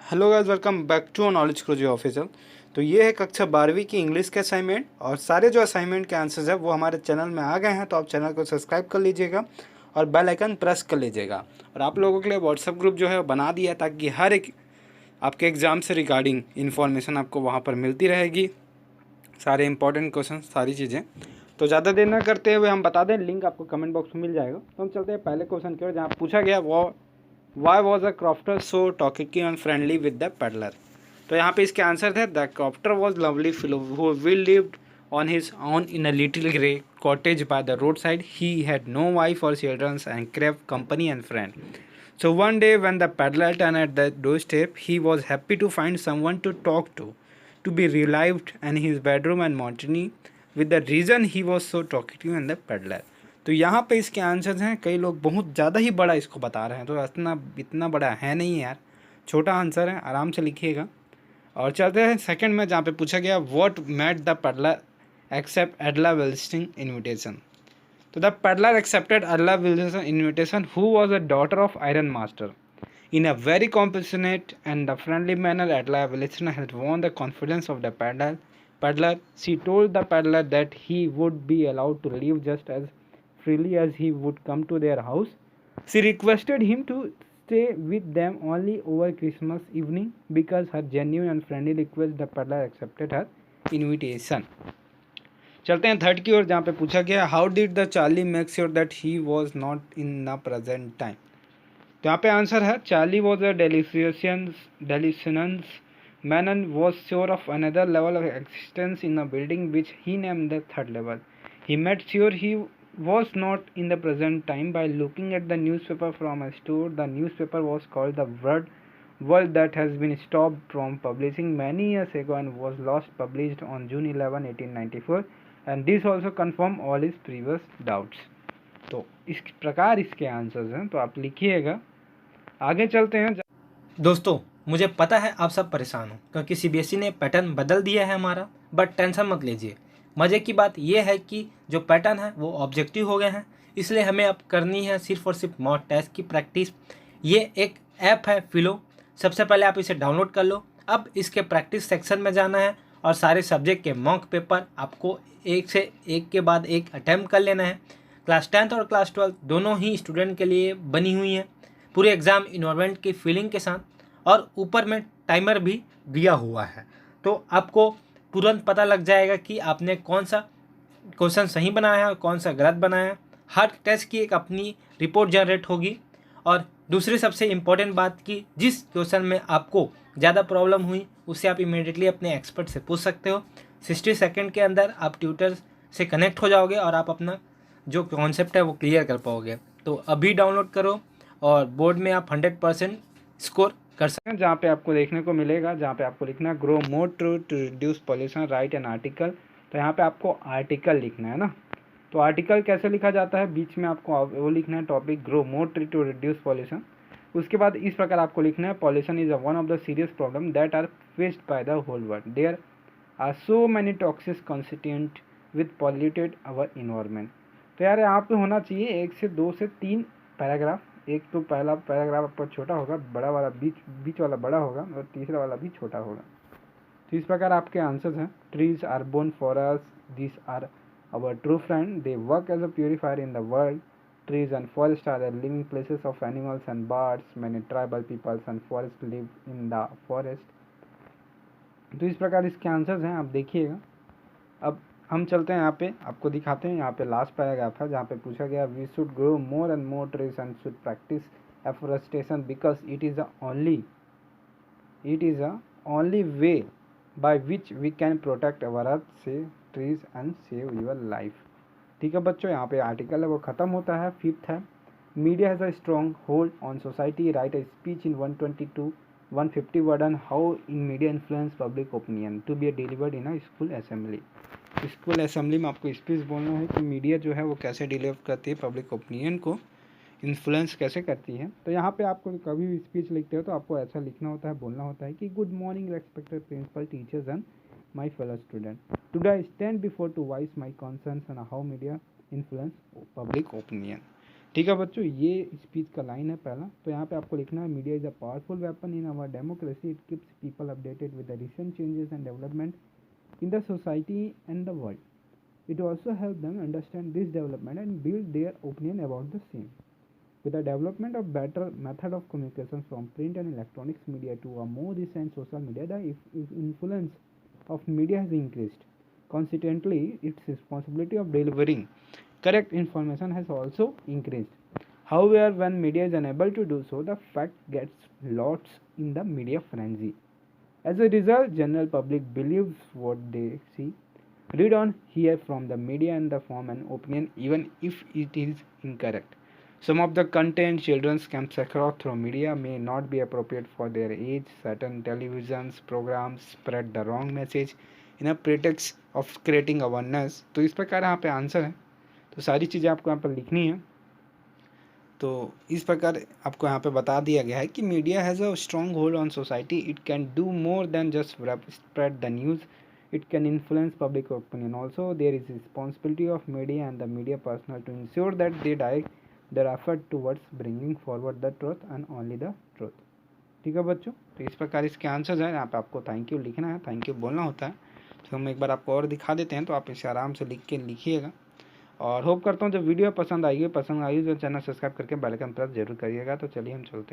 Hello guys, welcome back to knowledge crozy official. तो ये है कक्षा 12वीं की इंग्लिश के असाइनमेंट और सारे जो असाइनमेंट के आंसर्स है वो हमारे चैनल में आ गए हैं। तो आप चैनल को सब्सक्राइब कर लीजिएगा और बेल आइकन प्रेस कर लीजिएगा। और आप लोगों के लिए व्हाट्सएप ग्रुप जो है वो बना दिया है ताकि हर एक आपके एग्ज़ाम से रिगार्डिंग इन्फॉर्मेशन आपको वहाँ पर मिलती रहेगी, सारे इंपॉर्टेंट क्वेश्चन, सारी चीज़ें। तो ज़्यादा देर ना करते हुए हम बता दें, लिंक आपको कमेंट बॉक्स में मिल जाएगा। तो हम चलते हैं पहले क्वेश्चन की ओर, जहाँ पूछा गया वो Why was a crofter so talkative and friendly with the peddler? तो यहाँ पे इसके आंसर थे the crofter was lovely fellow who will lived on his own in a little grey cottage by the roadside. He had no wife or children and craved company and friend. So one day when the peddler turned at the doorstep, he was happy to find someone to talk to be relieved in his bedroom and monotony with the reason he was so talkative and the peddler. तो यहाँ पे इसके answers हैं, कई लोग बहुत ज़्यादा ही बड़ा इसको बता रहे हैं, तो इतना बड़ा है नहीं यार, छोटा आंसर है, आराम से लिखिएगा। और चलते हैं सेकंड में, जहाँ पे पूछा गया what made the peddler accept Edla Wilson invitation. तो the peddler accepted Edla Wilson invitation who was a daughter of iron master in a very compassionate and a friendly manner. Adla Wilson had won the confidence of the peddler. She told the peddler that he would be allowed to leave just as freely as he would come to their house. She requested him to stay with them only over Christmas evening. Because her genuine and friendly request, the peddler accepted her invitation. चलते हैं third की ओर, जहाँ पे पूछा गया how did the Charlie make sure that he was not in the present time. तो यहाँ पे आंसर है Charlie was a delicious man and was sure of another level of existence in a building which he name the third level. He made sure he was not in the present time by looking at the newspaper from a store. The newspaper was called the World that has been stopped from publishing many years ago and was last published on June 11, 1894. And this also confirmed all his previous doubts. तो इस प्रकार इसके answers हैं, तो आप लिखिएगा। आगे चलते हैं। दोस्तों, मुझे पता है आप सब परेशान हो क्योंकि सीबीएसई ने पैटर्न बदल दिया है हमारा, बट टेंशन मत लीजिए। मज़े की बात यह है कि जो पैटर्न है वो ऑब्जेक्टिव हो गए हैं, इसलिए हमें अब करनी है सिर्फ और सिर्फ मॉक टेस्ट की प्रैक्टिस। ये एक ऐप है फिलो, सबसे पहले आप इसे डाउनलोड कर लो। अब इसके प्रैक्टिस सेक्शन में जाना है और सारे सब्जेक्ट के मॉक पेपर आपको एक से एक के बाद एक अटैम्प्ट कर लेना है। क्लास 10th और क्लास 12 दोनों ही स्टूडेंट के लिए बनी हुई है, पूरे एग्ज़ाम इन्वायरमेंट की फीलिंग के साथ, और ऊपर में टाइमर भी दिया हुआ है। तो आपको तुरंत पता लग जाएगा कि आपने कौन सा क्वेश्चन सही बनाया है और कौन सा गलत बनाया है। हर टेस्ट की एक अपनी रिपोर्ट जनरेट होगी। और दूसरी सबसे इम्पोर्टेंट बात कि जिस क्वेश्चन में आपको ज़्यादा प्रॉब्लम हुई उससे आप इमीडिएटली अपने एक्सपर्ट से पूछ सकते हो। 60 सेकेंड के अंदर आप ट्यूटर से कनेक्ट हो जाओगे और आप अपना जो कॉन्सेप्ट है वो क्लियर कर पाओगे। तो अभी डाउनलोड करो और बोर्ड में आप 100% स्कोर कर सकते हैं। जहाँ पे आपको देखने को मिलेगा, जहाँ पे आपको लिखना है grow more to reduce pollution, write an article. तो यहाँ पे आपको आर्टिकल लिखना है ना। तो आर्टिकल कैसे लिखा जाता है, बीच में आपको वो लिखना है topic grow more tree to reduce pollution. उसके बाद इस प्रकार आपको लिखना है pollution is one of the serious problem that are faced by the whole world. There are so many toxic constituent with polluted our environment. तो यार यहाँ पे होना चाहिए 1 से 2 से 3 पैराग्राफ। एक तो पहला पैराग्राफ आपका छोटा होगा, बड़ा वाला बीच वाला बड़ा होगा और तीसरा वाला भी छोटा होगा। तो इस प्रकार आपके आंसर्स हैं trees are born for us, this are our true friend, they work as a purifier in the world. Trees and forests are the living places of animals and birds. Many tribal peoples and forests live in the forest. तो इस प्रकार इसके answers हैं, आप देखिएगा। अब हम चलते हैं यहाँ पे, आपको दिखाते हैं। यहाँ पे लास्ट पैराग्राफ है जहाँ पे पूछा गया we should grow more and more trees and should practice afforestation because it is the only way by which we can protect our earth, say trees and save your life. ठीक है बच्चों, यहाँ पे आर्टिकल है वो ख़त्म होता है। 5th है media has a strong hold on society, write a speech in 150 word on how in media influence public opinion to be delivered in a school assembly. School assembly में आपको स्पीच बोलना है कि मीडिया जो है वो कैसे डिलीवर करती है, पब्लिक ओपिनियन को इन्फ्लुएंस कैसे करती है। तो यहाँ पे आपको कभी भी स्पीच लिखते हो तो आपको ऐसा लिखना होता है, बोलना होता है कि good morning respected principal, teachers and my fellow student. Today I stand before to voice my concerns and how media influence public opinion. ठीक है बच्चों, ये स्पीच का लाइन है पहला। तो यहाँ पे आपको लिखना है, media is a powerful weapon in our democracy, it keeps people updated with the recent changes and development in the society and the world. It also helps them understand this development and build their opinion about the same. With the development of better method of communication from print and electronics media to a more recent social media, the influence of media has increased. Consequently, its responsibility of delivering correct information has also increased. However, when media is unable to do so, the fact gets lost in the media frenzy. As a result, general public believes what they see, read on, hear from the media and the form an opinion even if it is incorrect. Some of the content children can across through media may not be appropriate for their age. Certain televisions programs spread the wrong message in a pretext of creating awareness. तो इस प्रकार यहाँ पे answer है। तो सारी चीज़ें आपको यहाँ पर लिखनी है। तो इस प्रकार आपको यहाँ पे बता दिया गया है कि media has a strong hold on society, it can do more than just spread the news, it can influence public opinion. Also, there is responsibility of media and the media personnel to ensure that they direct their effort towards bringing forward the truth and only the truth. ठीक है बच्चों, तो इस प्रकार इसके answers हैं। यहाँ पे आपको थैंक यू लिखना है, थैंक यू बोलना होता है। तो हम एक बार आपको और दिखा देते हैं, तो आप इसे आराम से लिख के लिखिएगा। और होप करता हूँ जब वीडियो पसंद आई तो चैनल सब्सक्राइब करके बेल आइकन प्रेस जरूर करिएगा। तो चलिए हम चलते हैं।